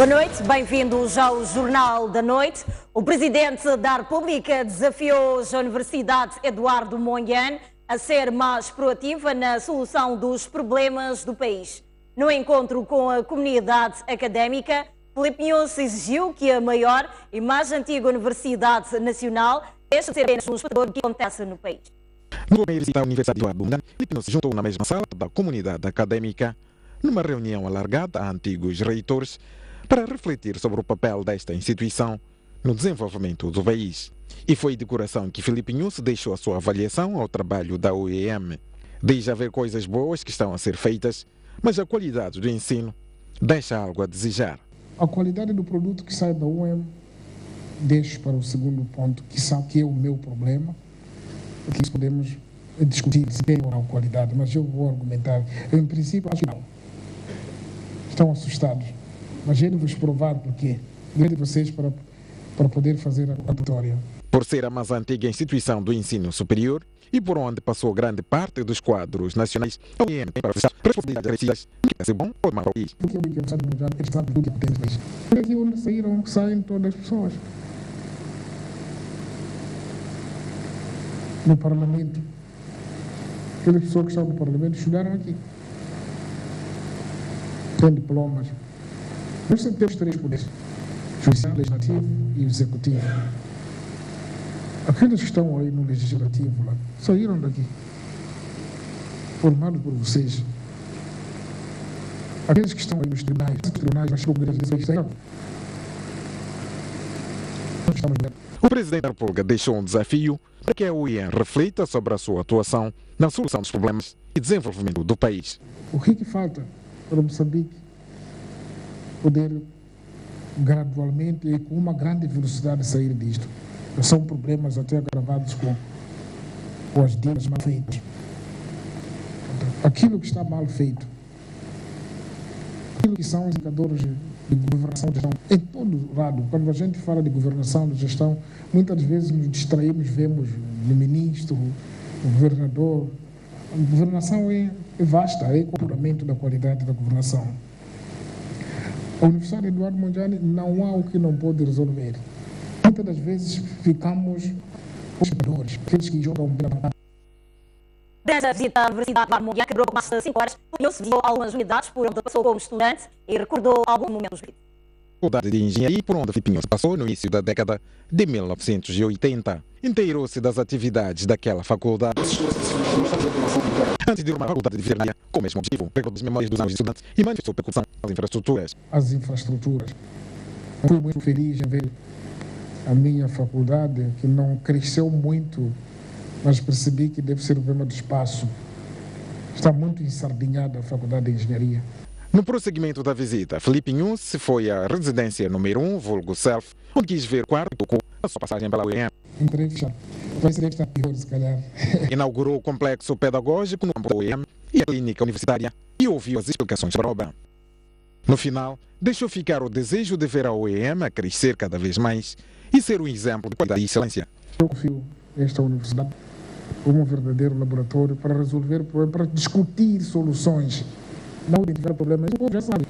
Boa noite, bem-vindos ao Jornal da Noite. O Presidente da República desafiou a Universidade Eduardo Mondlane a ser mais proativa na solução dos problemas do país. No encontro com a comunidade académica, Filipe Nunes exigiu que a maior e mais antiga Universidade Nacional deixe de ser apenas um espectador do que acontece no país. No meio da Universidade Eduardo Mondlane, Filipe Nunes se juntou na mesma sala da comunidade académica, numa reunião alargada a antigos reitores, para refletir sobre o papel desta instituição no desenvolvimento do país. E foi de coração que Filipe Nunes deixou a sua avaliação ao trabalho da UEM. Diz haver coisas boas que estão a ser feitas, mas a qualidade do ensino deixa algo a desejar. A qualidade do produto que sai da UEM, deixo para o segundo ponto, que é o meu problema, que podemos discutir se tem ou não qualidade, mas eu vou argumentar. Em princípio, acho que não. Estão assustados. Mas ele vos provar porquê. Grande vocês para poder fazer a vitória. Por ser a mais antiga instituição do ensino superior e por onde passou grande parte dos quadros nacionais, a UEM tem para responsabilidades agressivas que vai ser bom ou mal para o país. Porque a Universidade Mundial sabe tudo que tem no país. Por aqui onde saem todas as pessoas. No Parlamento. Aquelas pessoas que estão no Parlamento estudaram aqui. Têm diplomas. Nós sempre temos três poderes: judiciário, legislativo e executivo. Aqueles que estão aí no legislativo lá, saíram daqui, formados por vocês. Aqueles que estão aí nos tribunais, mas saíram. O Presidente da República deixou um desafio para que a UEM reflita sobre a sua atuação na solução dos problemas e desenvolvimento do país. O que falta para Moçambique poder gradualmente e com uma grande velocidade sair disto? São problemas até agravados com as dívidas mal feitas. Aquilo que está mal feito, aquilo que são os indicadores de governação de gestão, em todo lado, quando a gente fala de governação de gestão, muitas vezes nos distraímos, vemos o ministro, o governador. A governação é vasta, é o complemento da qualidade da governação. A Universidade Eduardo Mondlane não há o que não pode resolver. Muitas das vezes ficamos observadores, aqueles que jogam pela. Durante a visita à Universidade Eduardo Mondlane, quebrou por mais de 5 horas, o se visitou algumas unidades por onde passou como estudante e recordou alguns momentos vividos. Faculdade de Engenharia, por onde Filipe Nunes passou no início da década de 1980. Inteirou-se das atividades daquela faculdade. Antes de uma faculdade de veterinária, com o mesmo objetivo, recordou as memórias dos anos de estudantes e manifestou preocupação às infraestruturas. As infraestruturas. Fui muito feliz em ver a minha faculdade, que não cresceu muito, mas percebi que deve ser o problema do espaço. Está muito ensardinhada a Faculdade de Engenharia. No prosseguimento da visita, Filipe Nunes foi à residência número 1, vulgo Self, onde quis ver o quarto e tocou a sua passagem pela UEM. Vai ser esta pior, se calhar. Inaugurou o complexo pedagógico no campo da UEM e a clínica universitária e ouviu as explicações sobre a obra. No final, deixou ficar o desejo de ver a UEM a crescer cada vez mais e ser um exemplo de qualidade e excelência. Eu confio nesta universidade como um verdadeiro laboratório para resolver problemas, para discutir soluções. Não identificar problemas, o povo já sabe.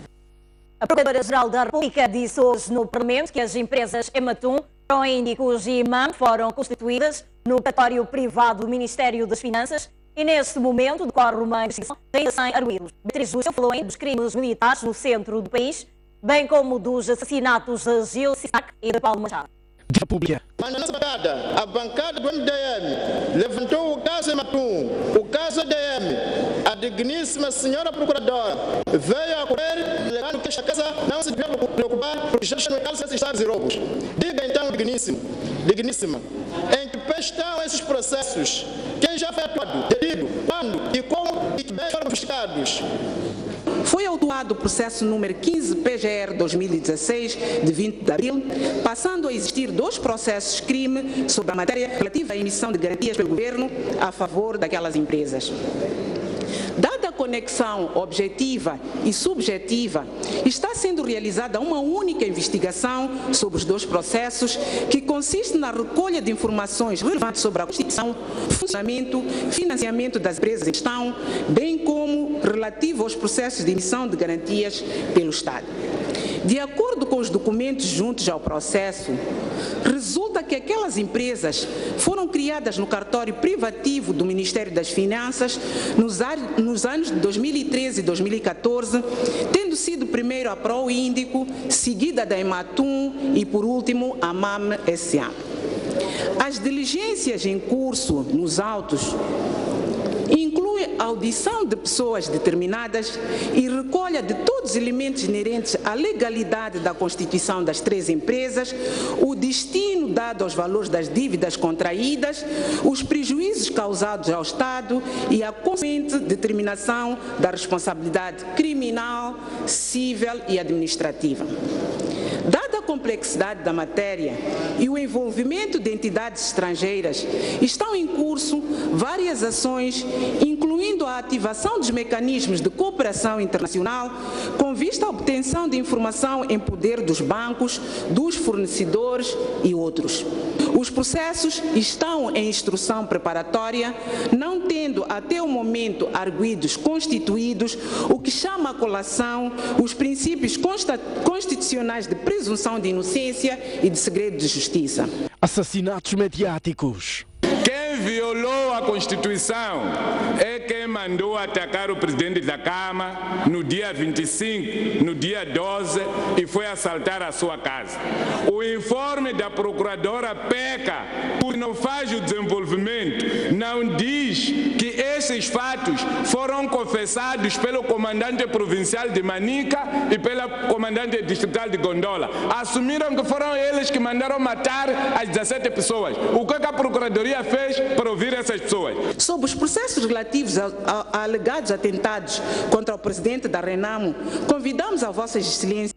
A Procuradora-Geral da República disse hoje no Parlamento que as empresas Ematum, Proíndicos e IMAM foram constituídas no cartório privado do Ministério das Finanças e, neste momento, decorre uma investigação ainda sem arguidos. Beatriz Lúcia falou ainda dos crimes militares no centro do país, bem como dos assassinatos de Gil Sissac e de Paulo Machado. Mas na nossa bancada, a bancada do MDM levantou o caso Ematum, o caso ADM. A digníssima senhora procuradora veio a correr, levando que esta casa não se deve preocupar, porque já estão em casa esses estados e roubos. Diga então, digníssima, em que pé estão esses processos? Quem já foi atuado, detido, quando e como e que bem foram investigados? Foi autuado o processo número 15 PGR 2016, de 20 de abril, passando a existir 2 processos crime sobre a matéria relativa à emissão de garantias pelo governo a favor daquelas empresas. Dada a conexão objetiva e subjetiva, está sendo realizada uma única investigação sobre os 2 processos, que consiste na recolha de informações relevantes sobre a constituição, funcionamento, financiamento das empresas em questão, bem como relativo aos processos de emissão de garantias pelo Estado. De acordo com os documentos juntos ao processo, resulta que aquelas empresas foram criadas no cartório privativo do Ministério das Finanças nos anos de 2013 e 2014, tendo sido primeiro a Proíndico, seguida da Ematum e, por último, a MAM S.A. As diligências em curso nos autos inclui a audição de pessoas determinadas e recolha de todos os elementos inerentes à legalidade da constituição das três empresas, o destino dado aos valores das dívidas contraídas, os prejuízos causados ao Estado e a consequente determinação da responsabilidade criminal, civil e administrativa. Dada a complexidade da matéria e o envolvimento de entidades estrangeiras, estão em curso várias ações, incluindo a ativação dos mecanismos de cooperação internacional, com vista à obtenção de informação em poder dos bancos, dos fornecedores e outros. Os processos estão em instrução preparatória, não tendo até o momento arguidos constituídos, o que chama à colação os princípios constitucionais de presunção de inocência e de segredo de justiça. Assassinatos mediáticos. Quem violou a Constituição é quem mandou atacar o presidente da Câmara no dia 25, no dia 12 e foi assaltar a sua casa. O informe da procuradora peca porque não faz o desenvolvimento, não diz que esses fatos foram confessados pelo comandante provincial de Manica e pela comandante distrital de Gondola. Assumiram que foram eles que mandaram matar as 17 pessoas. O que a procuradoria fez para ouvir essas pessoas? Sobre os processos relativos a alegados atentados contra o presidente da Renamo, convidamos a vossas excelências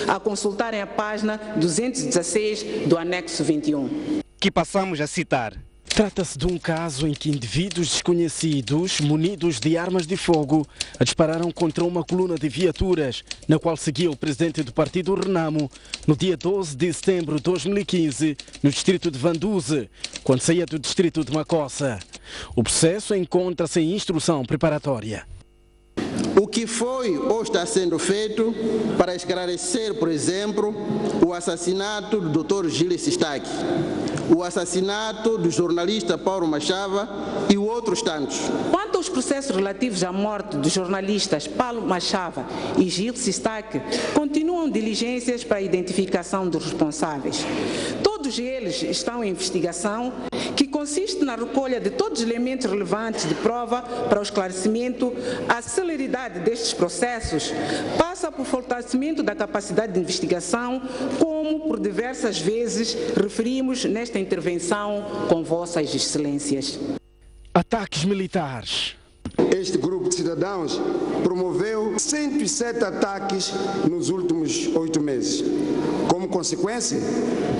a consultarem a página 216 do anexo 21. Que passamos a citar. Trata-se de um caso em que indivíduos desconhecidos, munidos de armas de fogo, dispararam contra uma coluna de viaturas, na qual seguia o presidente do partido Renamo, no dia 12 de setembro de 2015, no distrito de Vanduze, quando saía do distrito de Macossa. O processo encontra-se em instrução preparatória. O que foi ou está sendo feito para esclarecer, por exemplo, o assassinato do Dr. Gilles Sistaque, o assassinato do jornalista Paulo Machava e outros tantos. Quanto aos processos relativos à morte dos jornalistas Paulo Machava e Gilles Sistaque, continuam diligências para a identificação dos responsáveis. Todos eles estão em investigação, que consiste na recolha de todos os elementos relevantes de prova para o esclarecimento. A celeridade destes processos passa por fortalecimento da capacidade de investigação, como por diversas vezes referimos nesta intervenção com vossas excelências. Ataques militares. Este grupo de cidadãos promoveu 107 ataques nos últimos 8 meses. Como consequência,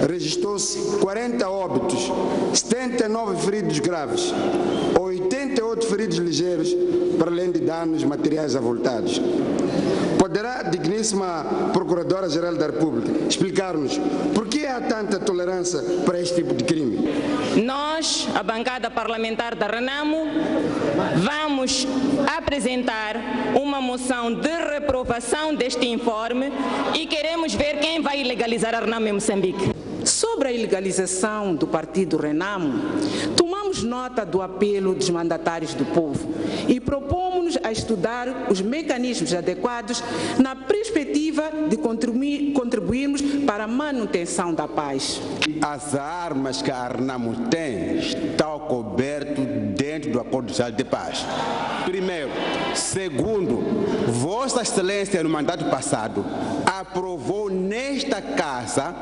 registrou-se 40 óbitos, 79 feridos graves, 88 feridos ligeiros, para além de danos materiais avultados. Poderá a digníssima Procuradora-Geral da República explicar-nos por que há tanta tolerância para este tipo de crime? Nós, a bancada parlamentar da Renamo, vamos apresentar uma moção de reprovação deste informe e queremos ver quem vai ilegalizar a Renamo em Moçambique. Sobre a ilegalização do partido Renamo, tomamos nota do apelo dos mandatários do povo e propomos-nos a estudar os mecanismos adequados na perspectiva de contribuirmos para a manutenção da paz. As armas que a Renamo tem estão cobertas dentro do Acordo Social de Paz. Primeiro. Segundo, Vossa Excelência, no mandato passado, aprovou nesta Casa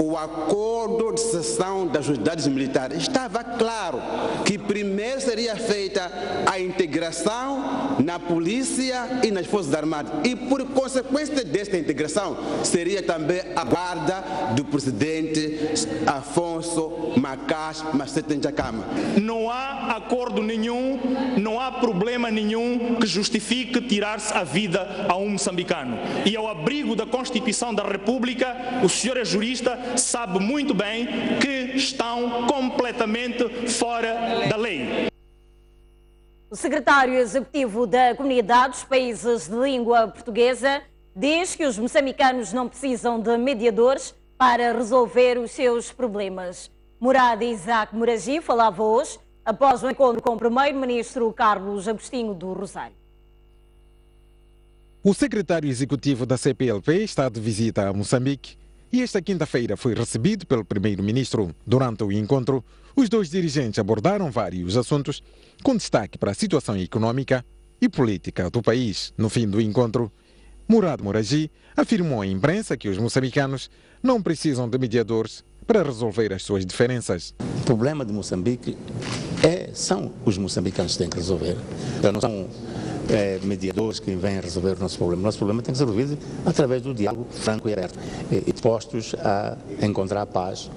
o acordo de cessão das unidades militares. Estava claro que primeiro seria feita a integração na polícia e nas Forças Armadas. E por consequência desta integração, seria também a guarda do presidente Afonso Macas Macete Njacama. Não há acordo nenhum, não há problema nenhum que justifique tirar-se a vida a um moçambicano. E ao abrigo da Constituição da República, o senhor é jurista, sabe muito bem que estão completamente fora da lei. O secretário executivo da Comunidade dos Países de Língua Portuguesa diz que os moçambicanos não precisam de mediadores para resolver os seus problemas. Murad Isaac Muragi falava hoje após o encontro com o primeiro-ministro Carlos Agostinho do Rosário. O secretário executivo da CPLP está de visita a Moçambique e esta quinta-feira foi recebido pelo primeiro-ministro. Durante o encontro, os dois dirigentes abordaram vários assuntos, com destaque para a situação econômica e política do país. No fim do encontro, Murad Muragi afirmou à imprensa que os moçambicanos não precisam de mediadores para resolver as suas diferenças. O problema de Moçambique são os moçambicanos que têm que resolver. Não são mediadores que vêm resolver o nosso problema. O nosso problema tem que ser resolvido através do diálogo franco e aberto, e dispostos a encontrar paz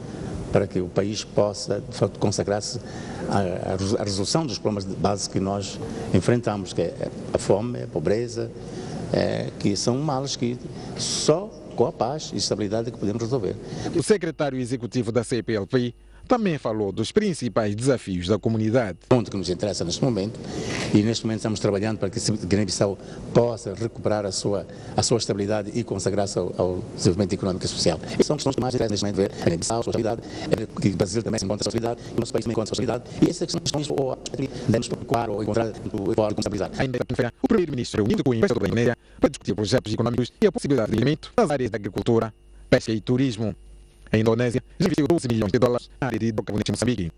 para que o país possa, de facto, consagrar-se à resolução dos problemas de base que nós enfrentamos, que é a fome, a pobreza, que são males que só com a paz e estabilidade que podemos resolver. O secretário executivo da CPLP também falou dos principais desafios da comunidade. O ponto que nos interessa neste momento, e neste momento estamos trabalhando para que a Guiné-Bissau possa recuperar a sua estabilidade e consagrar-se ao desenvolvimento económico e social. Essas são questões que mais interessantes neste momento, ver a Guiné-Bissau, a sua estabilidade, que o Brasil também se encontra a sua estabilidade, e o nosso país também encontra a sua estabilidade, e essas questões devemos preocupar ou encontrar o fórum de estabilidade. Ainda na o primeiro-ministro reunido com o investidor da Guiné para discutir projetos econômicos e a possibilidade de desenvolvimento nas áreas da agricultura, pesca e turismo. A Indonésia já investiu $12 milhões na área de hidrocarbonetos em Moçambique.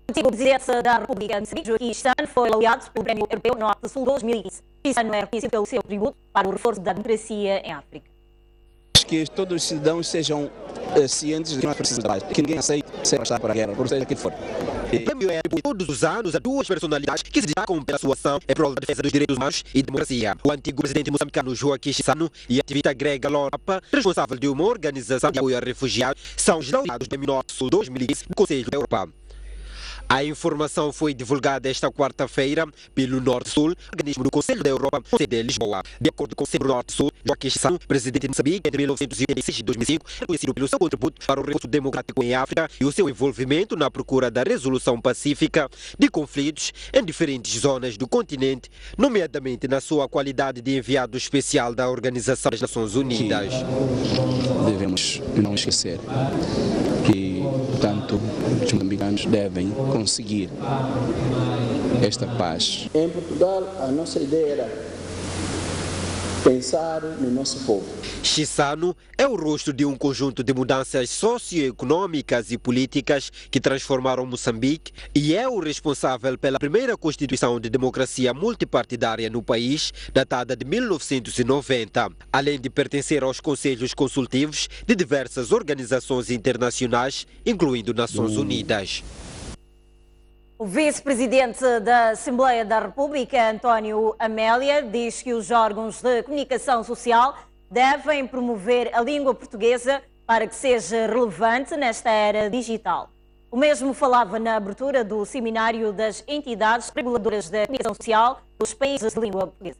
O antigo presidente da República de Moçambique, Joaquim Chissano, foi laureado pelo Prémio Europeu Norte-Sul 2015. Chissano é reconhecido pelo seu tributo para o reforço da democracia em África. Que todos os cidadãos sejam cientes de que nós precisamos, que ninguém aceite ser arrastado para a guerra, por seja que for. O prêmio é todos os anos a duas personalidades que se destacam pela sua ação em prol da defesa dos direitos humanos e democracia. O antigo presidente moçambicano Joaquim Chissano e a ativista grega Lorapa, responsável de uma organização de apoio a refugiados, são os laureados do Prêmio Norte-Sul 2015 do Conselho da Europa. A informação foi divulgada esta quarta-feira pelo Norte-Sul, organismo do Conselho da Europa, sede de Lisboa. De acordo com o Centro Norte-Sul, Joaquim Chissano, presidente de Moçambique entre 1986 e 2005, reconhecido pelo seu contributo para o reforço democrático em África e o seu envolvimento na procura da resolução pacífica de conflitos em diferentes zonas do continente, nomeadamente na sua qualidade de enviado especial da Organização das Nações Unidas. Devemos não esquecer que, portanto, os moçambicanos devem conseguir esta paz. Em Portugal, a nossa ideia era pensar no nosso povo. Chissano é o rosto de um conjunto de mudanças socioeconômicas e políticas que transformaram Moçambique e é o responsável pela primeira Constituição de democracia multipartidária no país, datada de 1990, além de pertencer aos conselhos consultivos de diversas organizações internacionais, incluindo Nações Unidas. O vice-presidente da Assembleia da República, António Amélia, diz que os órgãos de comunicação social devem promover a língua portuguesa para que seja relevante nesta era digital. O mesmo falava na abertura do seminário das entidades reguladoras da comunicação social dos países de língua portuguesa.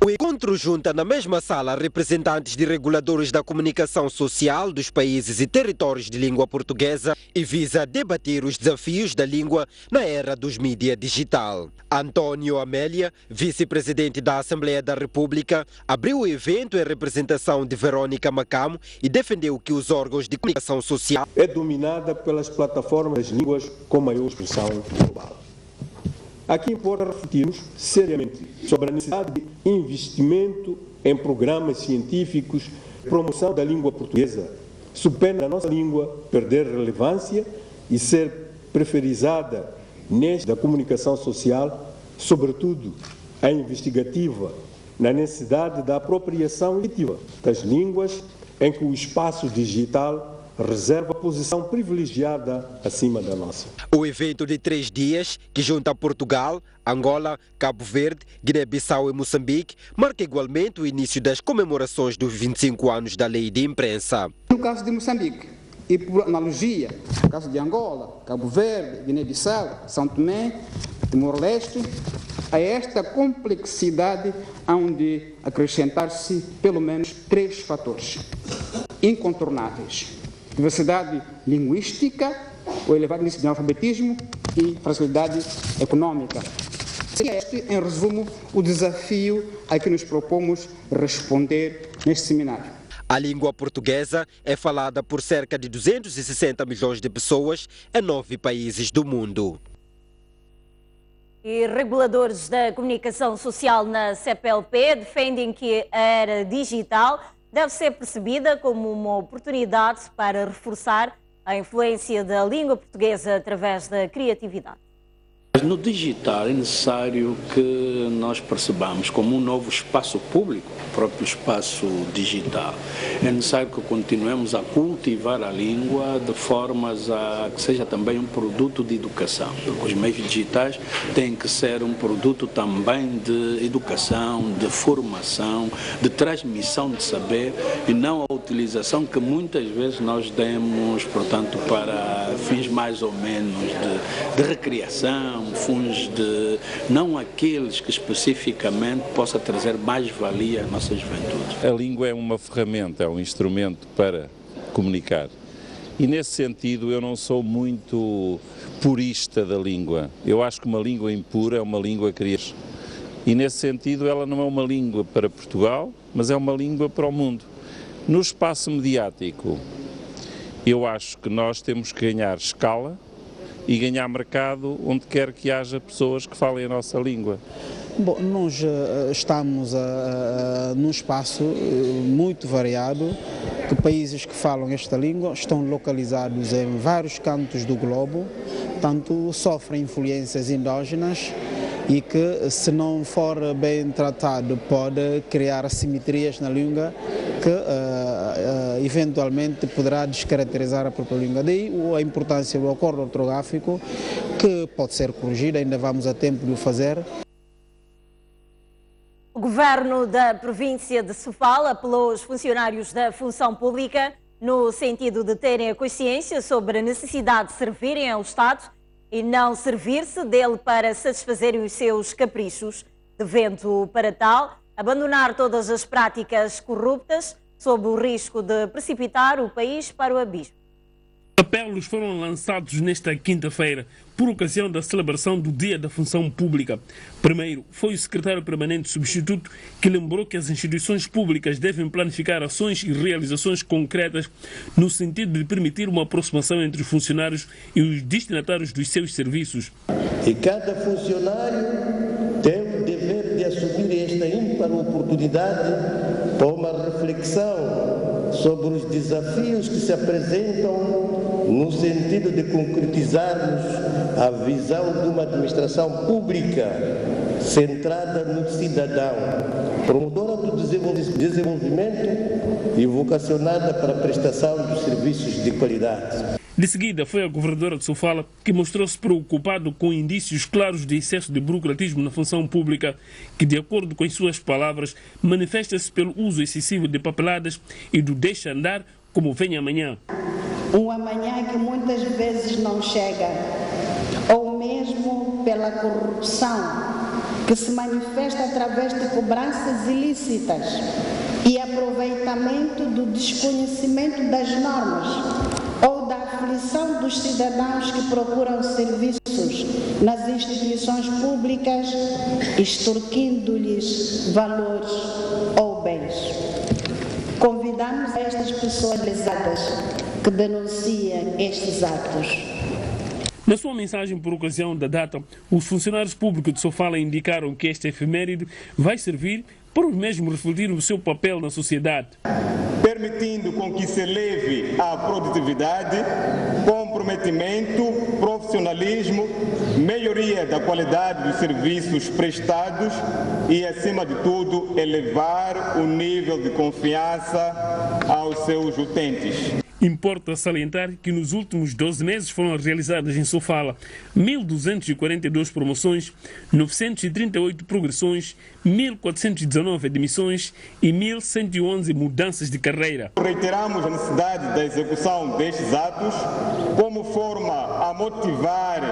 O encontro junta na mesma sala representantes de reguladores da comunicação social dos países e territórios de língua portuguesa e visa debater os desafios da língua na era dos mídias digital. António Amélia, vice-presidente da Assembleia da República, abriu o evento em representação de Verônica Macamo e defendeu que os órgãos de comunicação social é dominada pelas plataformas das línguas com maior expressão global. Aqui importa refletirmos seriamente sobre a necessidade de investimento em programas científicos de promoção da língua portuguesa, sob pena da nossa língua perder relevância e ser preferizada nesta da comunicação social, sobretudo a investigativa, na necessidade da apropriação efetiva das línguas em que o espaço digital reserva posição privilegiada acima da nossa. O evento de 3 dias, que junta Portugal, Angola, Cabo Verde, Guiné-Bissau e Moçambique, marca igualmente o início das comemorações dos 25 anos da Lei de Imprensa. No caso de Moçambique, e por analogia, no caso de Angola, Cabo Verde, Guiné-Bissau, São Tomé, Timor-Leste, a esta complexidade hão de acrescentar-se pelo menos 3 fatores incontornáveis: diversidade linguística, o elevado índice de analfabetismo e fragilidade econômica. Seria este, em resumo, o desafio a que nos propomos responder neste seminário. A língua portuguesa é falada por cerca de 260 milhões de pessoas em 9 países do mundo. E reguladores da comunicação social na CPLP defendem que a era digital deve ser percebida como uma oportunidade para reforçar a influência da língua portuguesa através da criatividade. No digital é necessário que nós percebamos como um novo espaço público, o próprio espaço digital. É necessário que continuemos a cultivar a língua de formas a que seja também um produto de educação. Os meios digitais têm que ser um produto também de educação, de formação, de transmissão de saber e não a utilização que muitas vezes nós demos, portanto, para fins mais ou menos de recriação, fins de não aqueles que especificamente possa trazer mais valia à nossa juventude. A língua é uma ferramenta, é um instrumento para comunicar. E nesse sentido eu não sou muito purista da língua. Eu acho que uma língua impura é uma língua criativa. E nesse sentido ela não é uma língua para Portugal, mas é uma língua para o mundo. No espaço mediático, eu acho que nós temos que ganhar escala e ganhar mercado onde quer que haja pessoas que falem a nossa língua. Bom, nós estamos num espaço muito variado, que países que falam esta língua estão localizados em vários cantos do globo, tanto sofrem influências endógenas e que, se não for bem tratado, pode criar assimetrias na língua que eventualmente poderá descaracterizar a própria língua. Daí a importância do acordo ortográfico, que pode ser corrigido, ainda vamos a tempo de o fazer. O governo da província de Sofala apelou aos funcionários da função pública no sentido de terem a consciência sobre a necessidade de servirem ao Estado e não servir-se dele para satisfazerem os seus caprichos, devendo, para tal, abandonar todas as práticas corruptas sob o risco de precipitar o país para o abismo. Apelos foram lançados nesta quinta-feira por ocasião da celebração do Dia da Função Pública. Primeiro, foi o secretário permanente substituto que lembrou que as instituições públicas devem planificar ações e realizações concretas no sentido de permitir uma aproximação entre os funcionários e os destinatários dos seus serviços. E cada funcionário tem o dever de assumir esta ímpar oportunidade para uma reflexão sobre os desafios que se apresentam no sentido de concretizarmos a visão de uma administração pública centrada no cidadão, promotora do desenvolvimento e vocacionada para a prestação dos serviços de qualidade. De seguida, foi a governadora de Sofala que mostrou-se preocupado com indícios claros de excesso de burocratismo na função pública, que, de acordo com as suas palavras, manifesta-se pelo uso excessivo de papeladas e do deixa andar como vem amanhã. Um amanhã que muitas vezes não chega, ou mesmo pela corrupção, que se manifesta através de cobranças ilícitas e aproveitamento do desconhecimento das normas ou da aflição dos cidadãos que procuram serviços nas instituições públicas, extorquindo-lhes valores ou bens. Convidamos estas pessoas lesadas que denunciem estes atos. Na sua mensagem por ocasião da data, os funcionários públicos de Sofala indicaram que esta efeméride vai servir para os mesmos refletir o seu papel na sociedade, permitindo com que se eleve a produtividade, comprometimento, profissionalismo, melhoria da qualidade dos serviços prestados e, acima de tudo, elevar o nível de confiança aos seus utentes. Importa salientar que nos últimos 12 meses foram realizadas em Sofala 1.242 promoções, 938 progressões, 1.419 admissões e 1.111 mudanças de carreira. Reiteramos a necessidade da execução destes atos como forma a motivar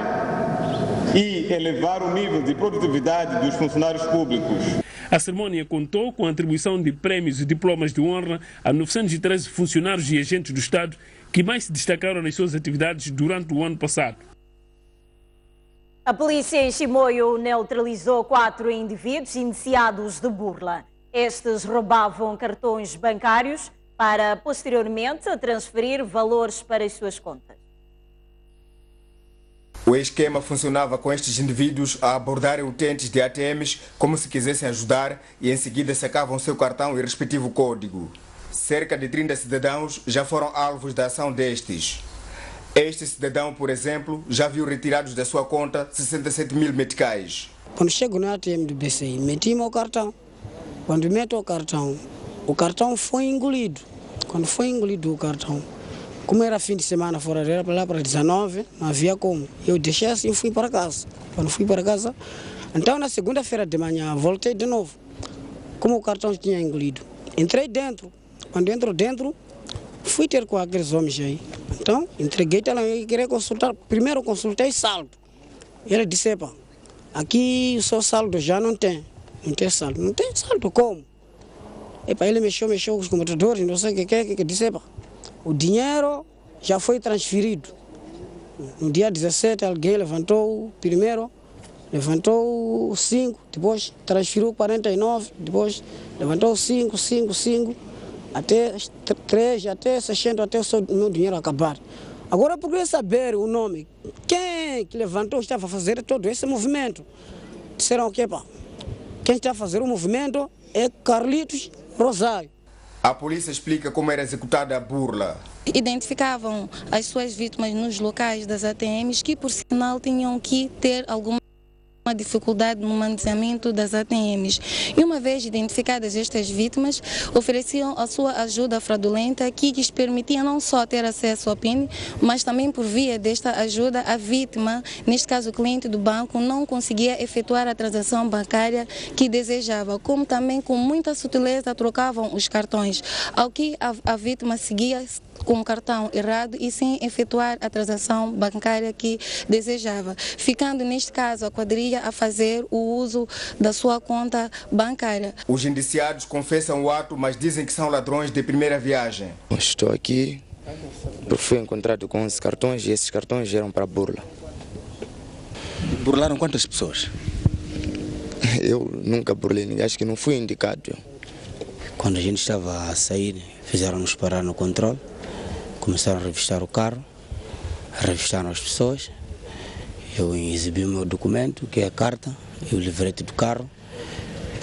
e elevar o nível de produtividade dos funcionários públicos. A cerimônia contou com a atribuição de prémios e diplomas de honra a 913 funcionários e agentes do Estado que mais se destacaram nas suas atividades durante o ano passado. A polícia em Chimoio neutralizou 4 indivíduos indiciados de burla. Estes roubavam cartões bancários para posteriormente transferir valores para as suas contas. O esquema funcionava com estes indivíduos a abordarem utentes de ATMs como se quisessem ajudar e em seguida sacavam seu cartão e respectivo código. Cerca de 30 cidadãos já foram alvos da ação destes. Este cidadão, por exemplo, já viu retirados da sua conta 67 mil meticais. Quando chego no ATM do BCI, meti meu cartão. Quando meto o cartão foi engolido. Quando foi engolido o cartão, como era fim de semana fora, era para lá para 19, não havia como. Eu deixei assim e fui para casa. Quando fui para casa, então na segunda-feira de manhã voltei de novo. Como o cartão tinha engolido, entrei dentro. Quando entro dentro, fui ter com aqueles homens aí. Então, entreguei ela e queria consultar. Primeiro consultei saldo. Ele disse, epa, aqui o seu saldo já não tem. Não tem saldo. Não tem saldo como? Epa, ele mexeu com os computadores, não sei o que disse, epa, o dinheiro já foi transferido. No dia 17, alguém levantou primeiro, levantou 5, depois transferiu 49, depois levantou 5, até 3, até 600, até o meu dinheiro acabar. Agora eu procurei saber o nome. Quem que levantou estava a fazer todo esse movimento? Disseram o quê, pá? Quem está a fazer o movimento é Carlitos Rosário. A polícia explica como era executada a burla. Identificavam as suas vítimas nos locais das ATMs que, por sinal, tinham que ter alguma dificuldade no manuseamento das ATMs. E uma vez identificadas estas vítimas, ofereciam a sua ajuda fraudulenta que lhes permitia não só ter acesso ao PIN, mas também por via desta ajuda a vítima, neste caso o cliente do banco, não conseguia efetuar a transação bancária que desejava, como também com muita sutileza trocavam os cartões, ao que a vítima seguia com o cartão errado e sem efetuar a transação bancária que desejava, ficando neste caso a quadrilha a fazer o uso da sua conta bancária. Os indiciados confessam o ato, mas dizem que são ladrões de primeira viagem. Estou aqui porque fui encontrado com 11 cartões e esses cartões eram para burla. Burlaram quantas pessoas? Eu nunca burlei ninguém, acho que não fui indicado. Quando a gente estava a sair, fizeram-nos parar no controle. Começaram a revistar o carro, revistaram as pessoas. Eu exibi o meu documento, que é a carta, e o livrete do carro,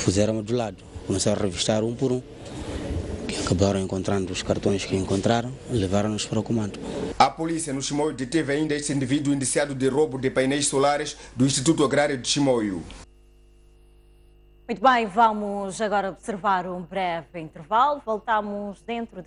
puseram-me do lado. Começaram a revistar um por um, que acabaram encontrando os cartões que encontraram, levaram-nos para o comando. A polícia no Chimoio deteve ainda este indivíduo indiciado de roubo de painéis solares do Instituto Agrário de Chimoio. Muito bem, vamos agora observar um breve intervalo. Voltamos dentro de